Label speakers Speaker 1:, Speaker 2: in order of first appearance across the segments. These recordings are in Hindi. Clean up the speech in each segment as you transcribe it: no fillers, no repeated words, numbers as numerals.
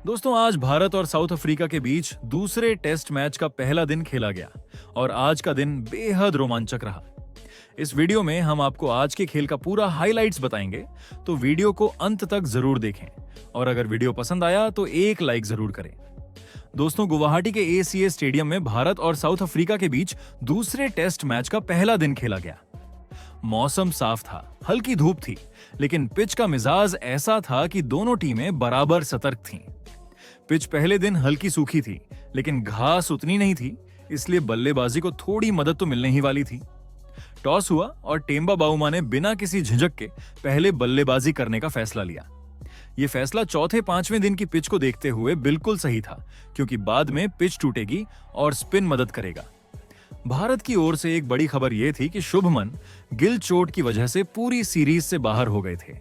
Speaker 1: दोस्तों, आज भारत और साउथ अफ्रीका के बीच दूसरे टेस्ट मैच का पहला दिन खेला गया और आज का दिन बेहद रोमांचक रहा। इस वीडियो में हम आपको आज के खेल का पूरा हाइलाइट्स बताएंगे, तो वीडियो को अंत तक जरूर देखें और अगर वीडियो पसंद आया तो एक लाइक जरूर करें। दोस्तों, गुवाहाटी के एसीए स्टेडियम में भारत और साउथ अफ्रीका के बीच दूसरे टेस्ट मैच का पहला दिन खेला गया। मौसम साफ था, हल्की धूप थी, लेकिन पिच का मिजाज ऐसा था कि दोनों टीमें बराबर सतर्क थीं। पिच पहले दिन हल्की सूखी थी, लेकिन घास उतनी नहीं थी, इसलिए बल्लेबाजी को थोड़ी मदद तो मिलने ही वाली थी। टॉस हुआ और टेम्बा बाउमा ने बिना किसी झिझक के पहले बल्लेबाजी करने का फैसला लिया। यह फैसला चौथे पांचवें दिन की पिच को देखते हुए बिल्कुल सही था, क्योंकि बाद में पिच टूटेगी और स्पिन मदद करेगा। भारत की ओर से एक बड़ी खबर यह थी कि शुभमन गिल चोट की वजह से पूरी सीरीज से बाहर हो गए थे।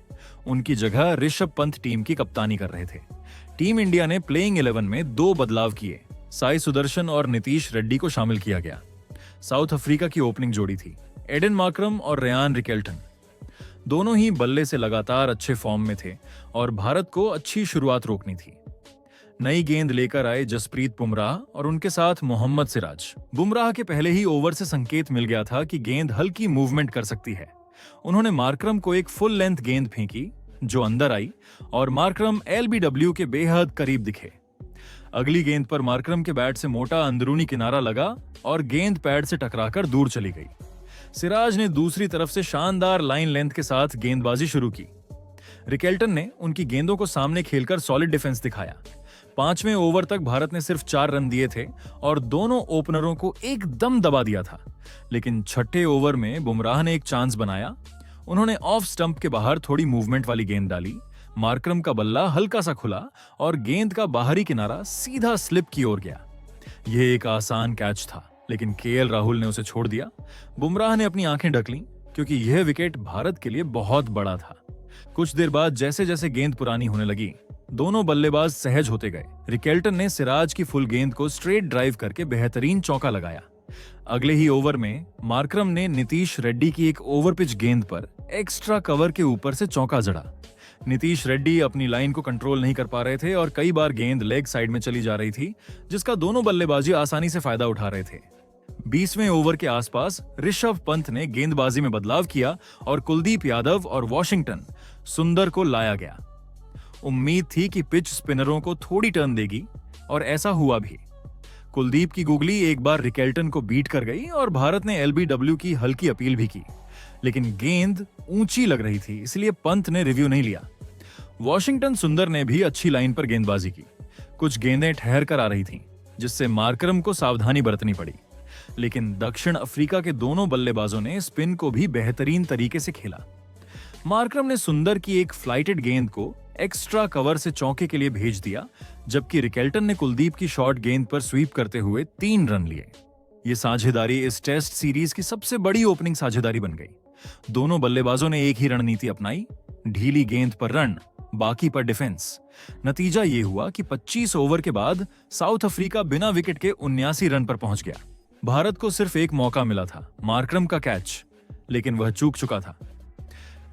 Speaker 1: उनकी जगह ऋषभ पंत टीम की कप्तानी कर रहे थे। टीम इंडिया ने प्लेइंग 11 में दो बदलाव किए, साई सुदर्शन और नीतीश रेड्डी को शामिल किया गया। साउथ अफ्रीका की ओपनिंग जोड़ी थी एडन मार्करम और रेयान रिकेल्टन। दोनों ही बल्ले से लगातार अच्छे फॉर्म में थे और भारत को अच्छी शुरुआत रोकनी थी। नई गेंद लेकर आए जसप्रीत बुमराह और उनके साथ मोहम्मद सिराज। बुमराह के पहले ही ओवर से संकेत मिल गया था कि गेंद हल्की मूवमेंट कर सकती है। उन्होंने मार्करम को एक फुल लेंथ गेंद फेंकी जो अंदर आई और मार्करम एलबीडब्ल्यू के बेहद करीब दिखे। अगली गेंद पर मार्करम के बैट से मोटा अंदरूनी किनारा लगा और गेंद पैड से टकराकर दूर चली गई। सिराज ने दूसरी तरफ से शानदार लाइन लेंथ के साथ गेंदबाजी शुरू की। रिकेल्टन ने उनकी गेंदों को सामने खेलकर सॉलिड डिफेंस दिखाया। पांचवें ओवर तक भारत ने सिर्फ 4 रन दिए थे और दोनों ओपनरों को एकदम दबा दिया था, लेकिन छठे ओवर में बुमराह ने एक चांस बनाया। उन्होंने ऑफ स्टंप के बाहर थोड़ी मूवमेंट वाली गेंद डाली। मार्करम का बल्ला हल्का सा खुला और गेंद का बाहरी किनारा सीधा स्लिप की ओर गया। यह एक आसान कैच था, लेकिन केएल राहुल ने उसे छोड़ दिया। बुमराह ने अपनी आंखें ढक लीं, क्योंकि यह विकेट भारत के लिए बहुत बड़ा था। कुछ देर बाद जैसे जैसे गेंद पुरानी होने लगी, दोनों बल्लेबाज सहज होते गए। रिकेल्टन ने सिराज की फुल गेंद को स्ट्रेट ड्राइव करके बेहतरीन चौका लगाया। अगले ही ओवर में मार्करम ने नीतीश रेड्डी की एक ओवर पिच गेंद पर एक्स्ट्रा कवर के ऊपर से चौका जड़ा। नीतीश रेड्डी अपनी लाइन को कंट्रोल नहीं कर पा रहे थे और कई बार गेंद लेग साइड में चली जा रही थी, जिसका दोनों बल्लेबाजी आसानी से फायदा उठा रहे थे। 20वें ओवर के आसपास ऋषभ पंत ने गेंदबाजी में बदलाव किया और कुलदीप यादव और वॉशिंगटन सुंदर को लाया गया। उम्मीद थी कि पिच स्पिनरों को थोड़ी टर्न देगी और ऐसा हुआ भी। कुलदीप की गुगली एक बार रिकेल्टन को बीट कर गई और भारत ने एलबीडब्ल्यू की हल्की अपील भी की, लेकिन गेंद ऊंची लग रही थी, इसलिए पंत ने रिव्यू नहीं लिया। वॉशिंगटन सुंदर ने भी अच्छी लाइन पर गेंदबाजी की। कुछ गेंदें ठहर कर आ रही थीं, जिससे मार्करम को सावधानी बरतनी पड़ी, लेकिन दक्षिण अफ्रीका के दोनों बल्लेबाजों ने स्पिन को भी बेहतरीन तरीके से खेला। मार्करम ने सुंदर की एक फ्लाइटेड गेंद को एक्स्ट्रा कवर से चौके के लिए भेज दिया, जबकि रिकेल्टन ने कुलदीप की शॉर्ट गेंद पर स्वीप करते हुए 3 रन लिए। ये साझेदारी इस टेस्ट सीरीज की सबसे बड़ी ओपनिंग साझेदारी बन गई। दोनों बल्लेबाजों ने एक ही रणनीति अपनाई, ढीली गेंद पर रन, बाकी पर डिफेंस। नतीजा ये हुआ कि 25 ओवर के बाद साउथ अफ्रीका बिना विकेट के 79 रन पर पहुंच गया। भारत को सिर्फ एक मौका मिला था, मार्करम का कैच, लेकिन वह चूक चुका था।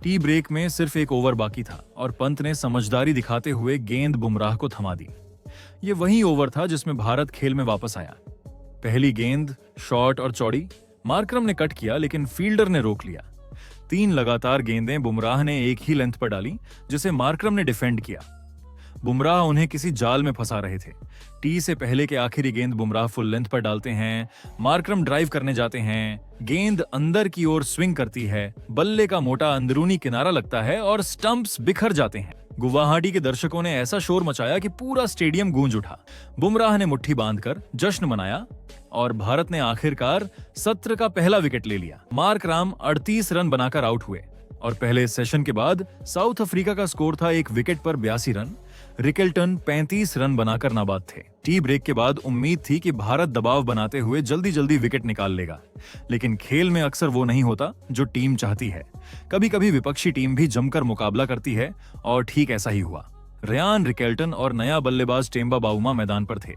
Speaker 1: टी ब्रेक में सिर्फ एक ओवर बाकी था और पंत ने समझदारी दिखाते हुए गेंद बुमराह को थमा दी। यह वही ओवर था जिसमें भारत खेल में वापस आया। पहली गेंद शॉर्ट और चौड़ी, मार्करम ने कट किया, लेकिन फील्डर ने रोक लिया। 3 लगातार गेंदें बुमराह ने एक ही लेंथ पर डाली, जिसे मार्करम ने डिफेंड किया। बुमराह उन्हें किसी जाल में फंसा रहे थे। टी से पहले के आखिरी गेंद बुमराह फुल लेंथ पर डालते हैं, मार्करम ड्राइव करने जाते हैं, गेंद अंदर की ओर स्विंग करती है, बल्ले का मोटा अंदरूनी किनारा लगता है और स्टंप्स बिखर जाते हैं। गुवाहाटी के दर्शकों ने ऐसा शोर मचाया कि पूरा स्टेडियम गूंज उठा। बुमराह ने मुट्ठी बांधकर जश्न मनाया और भारत ने आखिरकार सत्र का पहला विकेट ले लिया। मार्करम 38 रन बनाकर आउट हुए और पहले सेशन के बाद साउथ अफ्रीका का स्कोर था एक विकेट पर 82 रन। रिकेल्टन 35 रन बनाकर नाबाद थे। टी ब्रेक के बाद उम्मीद थी कि भारत दबाव बनाते हुए जल्दी जल्दी विकेट निकाल लेगा, लेकिन खेल में अक्सर वो नहीं होता जो टीम चाहती है। कभी कभी विपक्षी टीम भी जमकर मुकाबला करती है और ठीक ऐसा ही हुआ। रेयान रिकेल्टन और नया बल्लेबाज टेम्बा बाउमा मैदान पर थे।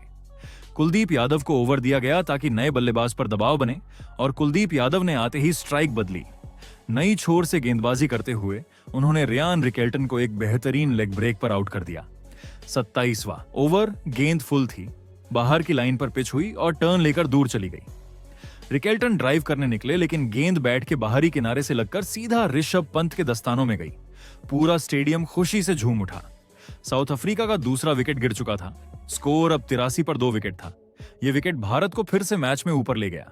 Speaker 1: कुलदीप यादव को ओवर दिया गया ताकि नए बल्लेबाज पर दबाव बने और कुलदीप यादव ने आते ही स्ट्राइक बदली। नई छोर से गेंदबाजी करते हुए उन्होंने रेयान रिकेल्टन को एक बेहतरीन लेग ब्रेक पर आउट कर दिया। 27वां ओवर, गेंद फुल थी, बाहर की लाइन पर पिच हुई और टर्न लेकर दूर चली गई। रिकेल्टन ड्राइव करने निकले, लेकिन गेंद बैट के बाहरी किनारे से लगकर सीधा ऋषभ पंत के दस्तानों में गई। पूरा स्टेडियम खुशी से झूम उठा। साउथ अफ्रीका का दूसरा विकेट गिर चुका था। स्कोर अब 83 पर 2 विकेट था। यह विकेट भारत को फिर से मैच में ऊपर ले गया।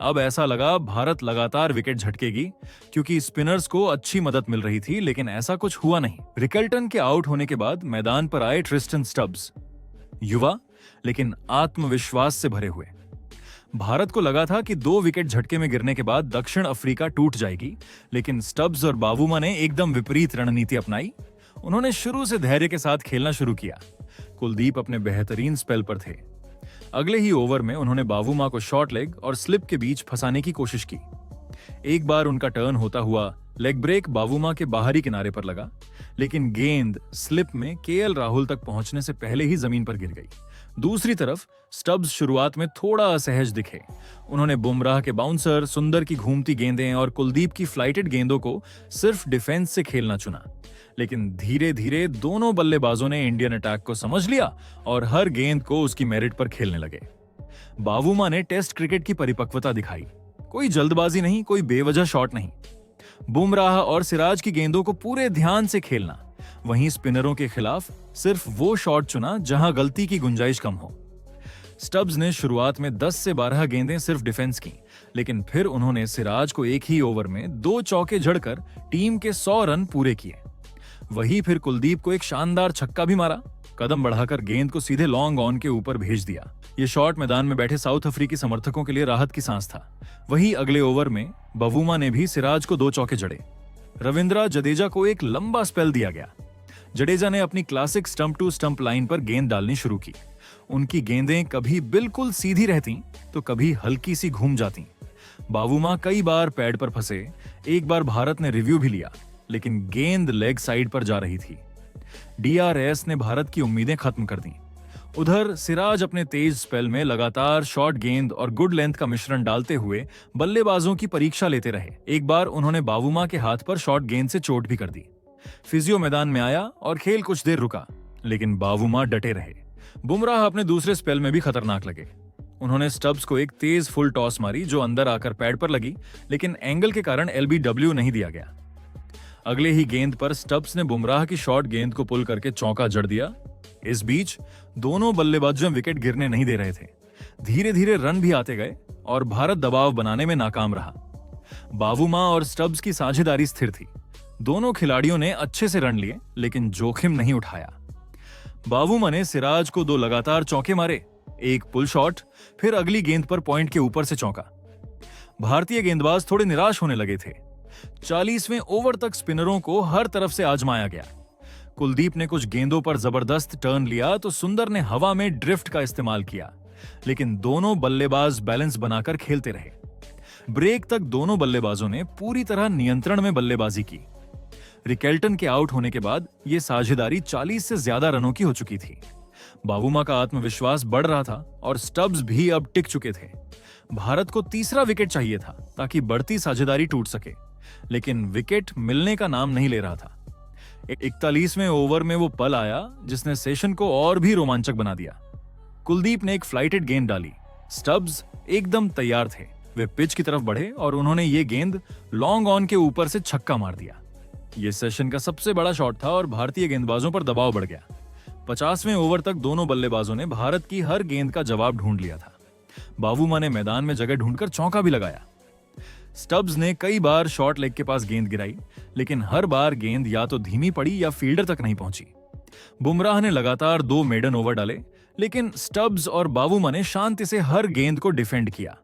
Speaker 1: अब ऐसा लगा भारत लगातार विकेट झटकेगी, क्योंकि स्पिनर्स को अच्छी मदद मिल रही थी, लेकिन ऐसा कुछ हुआ नहीं। रिकेल्टन के आउट होने के बाद मैदान पर आए ट्रिस्टन स्टब्स, युवा लेकिन आत्मविश्वास से भरे हुए। भारत को लगा था कि 2 विकेट झटके में गिरने के बाद दक्षिण अफ्रीका टूट जाएगी, लेकिन स्टब्स और बावुमा ने एकदम विपरीत रणनीति अपनाई। उन्होंने शुरू से धैर्य के साथ खेलना शुरू किया। कुलदीप अपने बेहतरीन स्पेल पर थे। अगले ही ओवर में उन्होंने बावुमा को शॉर्ट लेग और स्लिप के बीच फंसाने की कोशिश की। एक बार उनका टर्न होता हुआ लेग ब्रेक बावुमा के बाहरी किनारे पर लगा, लेकिन गेंद स्लिप में केएल राहुल तक पहुंचने से पहले ही जमीन पर गिर गई। दूसरी तरफ स्टब्स शुरुआत में थोड़ा असहज दिखे। उन्होंने बुमराह के बाउंसर, सुंदर की घूमती गेंदें और कुलदीप की फ्लाइटेड गेंदों को सिर्फ डिफेंस से खेलना चुना, लेकिन धीरे धीरे दोनों बल्लेबाजों ने इंडियन अटैक को समझ लिया और हर गेंद को उसकी मेरिट पर खेलने लगे। बावुमा ने टेस्ट क्रिकेट की परिपक्वता दिखाई। कोई जल्दबाजी नहीं, कोई बेवजह शॉट नहीं। बुमराह और सिराज की गेंदों को पूरे ध्यान से खेलना, वहीं स्पिनरों के खिलाफ सिर्फ वो शॉट चुना जहां गलती की गुंजाइश कम हो। स्टब्स ने शुरुआत में 10 से 12 गेंदें सिर्फ डिफेंस की, लेकिन फिर उन्होंने सिराज को एक ही ओवर में 2 चौके जड़कर टीम के 100 रन पूरे किए। वहीं फिर कुलदीप को एक शानदार छक्का भी मारा। कदम बढ़ाकर गेंद को सीधे लॉन्ग ऑन के ऊपर भेज दिया। ये शॉट मैदान में बैठे साउथ अफ्रीकी समर्थकों के लिए राहत की सांस था। वहीं अगले ओवर में बावुमा ने भी सिराज को 2 चौके जड़े। रविंद्र जडेजा को एक लंबा स्पेल दिया गया। जडेजा ने अपनी classic stump to stump line पर गेंद डालनी शुरू की। उनकी गेंदें कभी बिल्कुल सीधी रहती तो कभी हल्की सी घूम जाती। बावुमा कई बार पैड पर फंसे। एक बार भारत ने रिव्यू भी लिया, लेकिन गेंद लेग साइड पर जा रही थी। डीआरएस ने भारत की उम्मीदें खत्म कर दी। उधर सिराज अपने तेज स्पेल में लगातार शॉर्ट गेंद और गुड लेंथ का मिश्रण डालते हुए बल्लेबाजों की परीक्षा लेते रहे। एक बार उन्होंने बावुमा के हाथ पर शॉर्ट गेंद से चोट भी कर दी। फिजियो मैदान में आया और खेल कुछ देर रुका, लेकिन बावुमा डटे रहे। बुमराह अपने दूसरे स्पेल में भी खतरनाक लगे। उन्होंने स्टब्स को एक तेज फुल टॉस मारी जो अंदर आकर पैड पर लगी, लेकिन एंगल के कारण एलबीडब्ल्यू नहीं दिया गया। अगले ही गेंद पर स्टब्स ने बुमराह की शॉर्ट गेंद को पुल करके चौका जड़ दिया। इस बीच दोनों बल्लेबाजों विकेट गिरने नहीं दे रहे थे। धीरे धीरे रन भी आते गए और भारत दबाव बनाने में नाकाम रहा। बावुमा और स्टब्स की साझेदारी स्थिर थी। दोनों खिलाड़ियों ने अच्छे से रन लिए, लेकिन जोखिम नहीं उठाया। बावुमा ने सिराज को 2 लगातार चौके मारे, एक पुल शॉट, फिर अगली गेंद पर पॉइंट के ऊपर से चौका। भारतीय गेंदबाज थोड़े निराश होने लगे थे। 40वें ओवर तक स्पिनरों को हर तरफ से आजमाया गया। कुलदीप ने कुछ गेंदों पर जबरदस्त टर्न लिया तो सुंदर ने हवा में ड्रिफ्ट का इस्तेमाल किया, लेकिन दोनों बल्लेबाज बैलेंस बनाकर खेलते रहे। ब्रेक तक दोनों बल्लेबाजों ने पूरी तरह नियंत्रण में बल्लेबाजी की। रिकेल्टन के आउट होने के बाद यह साझेदारी 40 से ज्यादा रनों की हो चुकी थी। बावुमा का आत्मविश्वास बढ़ रहा था और स्टब्स भी अब टिक चुके थे। भारत को तीसरा विकेट चाहिए था ताकि बढ़ती साझेदारी टूट सके, लेकिन विकेट मिलने का नाम नहीं ले रहा था। 41वें ओवर में वो पल आया जिसने सेशन को और भी रोमांचक बना दिया। कुलदीप ने एक फ्लाइटेड गेंद डाली। स्टब्स एकदम तैयार थे। वे पिच की तरफ बढ़े और उन्होंने ये गेंद लॉन्ग ऑन के ऊपर से छक्का मार दिया। ये सेशन का सबसे बड़ा शॉट था और भारतीय गेंदबाजों पर दबाव बढ़ गया। 50वें ओवर तक दोनों बल्लेबाजों ने भारत की हर गेंद का जवाब ढूंढ लिया था। बावुमा ने मैदान में जगह ढूंढकर चौका भी लगाया। स्टब्स ने कई बार शॉर्ट लेग के पास गेंद गिराई, लेकिन हर बार गेंद या तो धीमी पड़ी या फील्डर तक नहीं पहुंची। बुमराह ने लगातार 2 मेडन ओवर डाले, लेकिन स्टब्स और बावुमा ने शांति से हर गेंद को डिफेंड किया।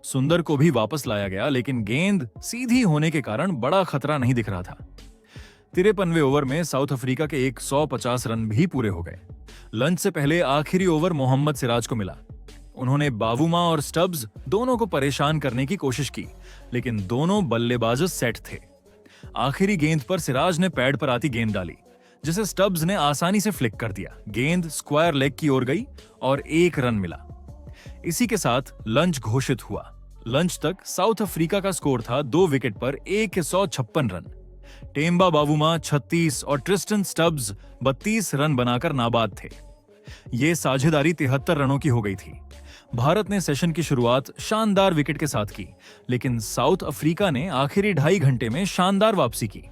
Speaker 1: सुंदर को भी वापस लाया गया, लेकिन गेंद सीधी होने के कारण बड़ा खतरा नहीं दिख रहा था। 53वें ओवर में साउथ अफ्रीका के 150 रन भी पूरे हो गए। लंच से पहले आखिरी ओवर मोहम्मद सिराज को मिला। उन्होंने बावुमा और स्टब्स दोनों को परेशान करने की कोशिश की, लेकिन दोनों बल्लेबाज सेट थे। आखिरी गेंद पर सिराज ने पैड पर आती गेंद डाली, जिसे स्टब्स ने आसानी से फ्लिक कर दिया। गेंद स्क्वायर लेग की ओर गई और 1 रन मिला। इसी के साथ लंच घोषित हुआ। लंच तक साउथ अफ्रीका का स्कोर था 2 विकेट पर 156 रन। टेम्बा बावुमा 36 और ट्रिस्टन स्टब्स 32 रन बनाकर नाबाद थे। ये साझेदारी 73 रनों की हो गई थी। भारत ने सेशन की शुरुआत शानदार विकेट के साथ की, लेकिन साउथ अफ्रीका ने आखिरी 2.5 घंटे में शानदार वापसी की।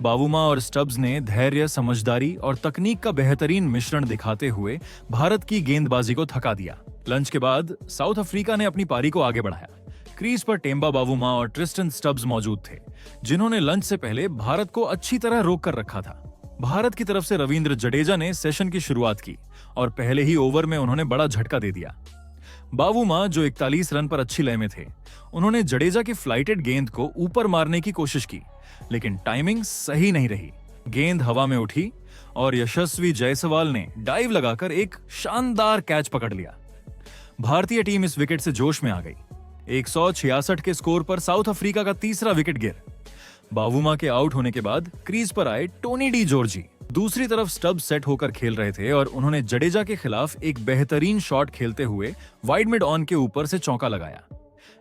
Speaker 1: बावुमा और स्टब्स ने धैर्य, समझदारी और तकनीक का बेहतरीन मिश्रण दिखाते हुए भारत की गेंदबाजी को थका दिया। लंच के बाद साउथ अफ्रीका ने अपनी पारी को आगे बढ़ाया। क्रीज पर टेम्बा बावुमा और ट्रिस्टन स्टब्स मौजूद थे, जिन्होंने लंच से पहले भारत को अच्छी तरह रोक कर रखा था। भारत की तरफ से रविंद्र जडेजा ने सेशन की शुरुआत की और पहले ही ओवर में उन्होंने बड़ा झटका दे दिया। बावुमा, जो 41 रन पर अच्छी लय में थे, उन्होंने जडेजा की फ्लाइटेड गेंद को ऊपर मारने की कोशिश की, लेकिन टाइमिंग सही नहीं रही। गेंद हवा में उठी और यशस्वी जायसवाल ने डाइव लगाकर एक शानदार कैच पकड़ लिया। भारतीय टीम इस विकेट से जोश में आ गई। 166 के स्कोर पर साउथ अफ्रीका का तीसरा विकेट गिर। बावुमा के आउट होने के बाद क्रीज पर आए टोनी डी जॉर्जी। दूसरी तरफ स्टब्स सेट होकर खेल रहे थे और उन्होंने जडेजा के खिलाफ एक बेहतरीन शॉट खेलते हुए वाइड मिड ऑन के ऊपर से चौका लगाया।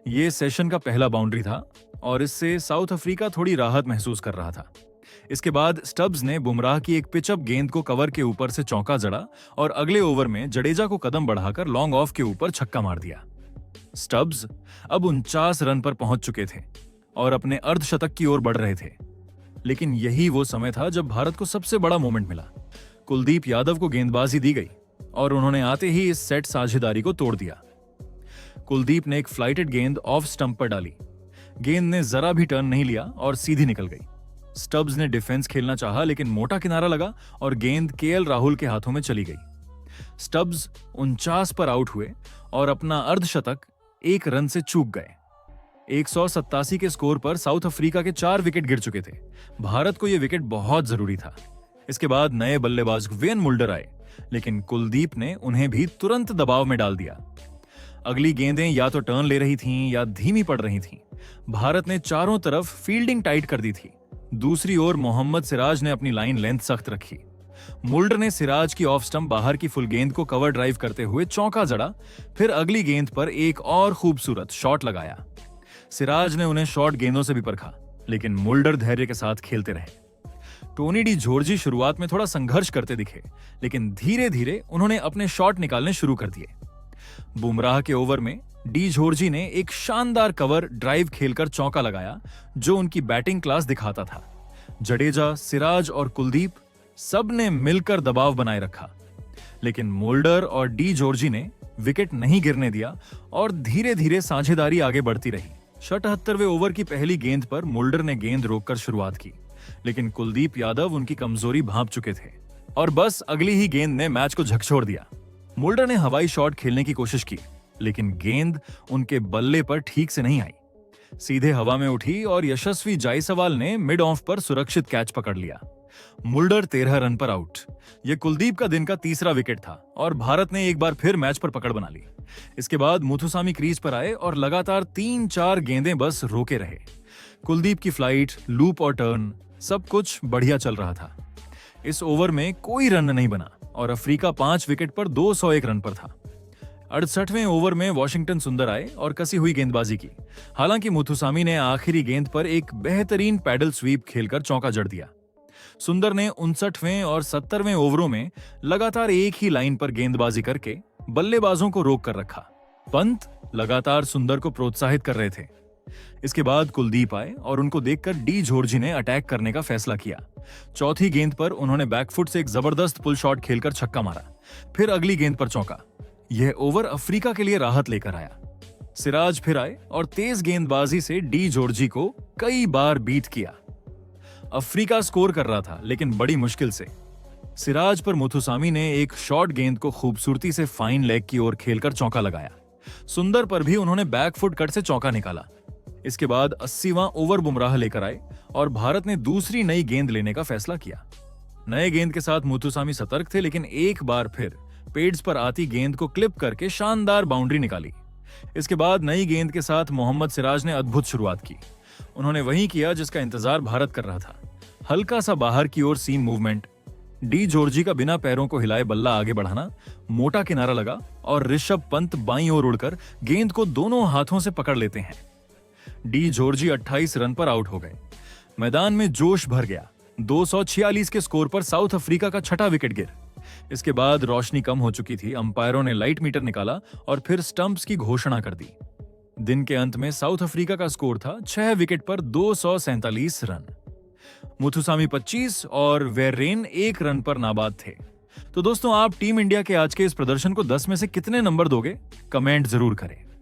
Speaker 1: ये सेशन का पहला बाउंड्री था और इससे साउथ अफ्रीका थोड़ी राहत महसूस कर रहा था। इसके बाद स्टब्स ने बुमराह की एक पिचअप गेंद को कवर के ऊपर से चौका जड़ा और अगले ओवर में जडेजा को कदम बढ़ाकर लॉन्ग ऑफ के ऊपर छक्का मार दिया। स्टब्स अब 49 रन पर पहुंच चुके थे और अपने अर्धशतक की ओर बढ़ रहे थे, लेकिन यही वो समय था जब भारत को सबसे बड़ा मोमेंट मिला। कुलदीप यादव को गेंदबाजी दी गई और उन्होंने आते ही इस सेट साझेदारी को तोड़ दिया। कुलदीप ने एक फ्लाइटेड गेंद ऑफ स्टंप पर डाली। गेंद ने जरा भी टर्न नहीं लिया और सीधी निकल गई। स्टब्स ने डिफेंस खेलना चाहा, लेकिन मोटा किनारा लगा और गेंद केएल राहुल के हाथों में चली गई। स्टब्स 49 पर आउट हुए और अपना अर्धशतक 1 रन से चूक गए। 187 के स्कोर पर साउथ अफ्रीका के 4 विकेट गिर चुके थे। भारत को यह विकेट बहुत जरूरी था। इसके बाद नए बल्लेबाज वेन मुल्डर आए, लेकिन कुलदीप ने उन्हें भी तुरंत दबाव में डाल दिया। अगली गेंदें या तो टर्न ले रही थीं या धीमी पड़ रही थीं। भारत ने चारों तरफ फील्डिंग टाइट कर दी थी। दूसरी ओर मोहम्मद सिराज ने अपनी लाइन लेंथ सख्त रखी। मुल्डर ने सिराज की ऑफ स्टंप बाहर की फुल गेंद को कवर ड्राइव करते हुए चौका जड़ा, फिर अगली गेंद पर एक और खूबसूरत शॉट लगाया। सिराज ने उन्हें शॉर्ट गेंदों से भी परखा, लेकिन मुल्डर धैर्य के साथ खेलते रहे। टोनी डी जॉर्जी शुरुआत में थोड़ा संघर्ष करते दिखे, लेकिन धीरे धीरे उन्होंने अपने शॉट निकालने शुरू कर दिए। बुमराह के ओवर में डी जॉर्जी ने एक शानदार कवर ड्राइव खेलकर चौका लगाया, जो उनकी बैटिंग क्लास दिखाता था। जडेजा, सिराज और कुलदीप सब ने मिलकर दबाव बनाए रखा, लेकिन मुल्डर और डी जॉर्जी ने विकेट नहीं गिरने दिया और धीरे धीरे साझेदारी आगे बढ़ती रही। 77वें ओवर की पहली गेंद पर मुल्डर ने गेंद रोककर शुरुआत की, लेकिन कुलदीप यादव उनकी कमजोरी भांप चुके थे और बस अगली ही गेंद ने मैच को झकझोर दिया। मुल्डर ने हवाई शॉट खेलने की कोशिश की, लेकिन गेंद उनके बल्ले पर ठीक से नहीं आई। सीधे हवा में उठी और यशस्वी जायसवाल ने मिड ऑफ पर सुरक्षित कैच पकड़ लिया। मुल्डर 13 रन पर आउट। यह कुलदीप का दिन का तीसरा विकेट था और भारत ने एक बार फिर मैच पर पकड़ बना ली। इसके बाद मुथुसामी क्रीज पर आए और लगातार 3-4 गेंदें बस रोके रहे। कुलदीप की फ्लाइट, लूप और टर्न सब कुछ बढ़िया चल रहा था। इस ओवर में कोई रन नहीं बना और अफ्रीका 5 विकेट पर 201 रन पर था। 68वें ओवर में वॉशिंगटन सुंदर आए और कसी हुई गेंदबाजी की। हालांकि मुथुसामी ने आखिरी गेंद पर एक बेहतरीन पैडल स्वीप खेलकर चौका जड़ दिया। सुंदर ने 59वें और 70वें ओवरों में लगातार एक ही लाइन पर गेंदबाजी करके बल्लेबाजों को रोक कर रखा। पंत लगातार सुंदर को प्रोत्साहित कर रहे थे। इसके बाद कुलदीप आए और उनको देखकर डी जॉर्जी ने अटैक करने का फैसला किया। चौथी गेंद पर उन्होंने बैकफुट से एक जबरदस्त पुल शॉट खेलकर छक्का मारा, फिर अगली गेंद पर चौका। यह ओवर अफ्रीका के लिए राहत लेकर आया। सिराज फिर आए और तेज गेंदबाजी से डी जॉर्जी को कई बार बीट किया। अफ्रीका स्कोर कर रहा था, लेकिन बड़ी मुश्किल से। सिराज पर मुथुसामी ने एक शॉर्ट गेंद को खूबसूरती से फाइन लेग की ओर खेलकर चौका लगाया। सुंदर पर भी उन्होंने बैकफुट कट से चौका निकाला। इसके बाद 80वां ओवर बुमराह लेकर आए और भारत ने दूसरी नई गेंद लेने का फैसला किया। नए गेंद के साथ मुथुसामी सतर्क थे, लेकिन एक बार फिर पेड्स पर आती गेंद को क्लिप करके शानदार बाउंड्री निकाली। इसके बाद नई गेंद के साथ मोहम्मद सिराज ने अद्भुत शुरुआत की। उन्होंने वही किया जिसका इंतजार भारत कर रहा था। हल्का सा बाहर की ओर सीम मूवमेंट, डी जॉर्जी का बिना पैरों को हिलाए बल्ला आगे बढ़ाना, मोटा किनारा लगा और ऋषभ पंत बाईं ओर उड़कर गेंद को दोनों हाथों से पकड़ लेते हैं। डी जॉर्जी 28 रन पर आउट हो गए। मैदान में जोश भर गया। 246 के स्कोर पर साउथ अफ्रीका का छठा विकेट गिर। इसके बाद रोशनी कम हो चुकी थी। अंपायरों ने लाइट मीटर निकाला और फिर स्टंप्स की घोषणा कर दी। दिन के अंत में साउथ अफ्रीका का स्कोर था 6 विकेट पर 247 रन। मुथुसामी 25 और वेरेन 1 रन पर नाबाद थे। तो दोस्तों, आप टीम इंडिया के आज के इस प्रदर्शन को 10 में से कितने नंबर दोगे? कमेंट जरूर करें।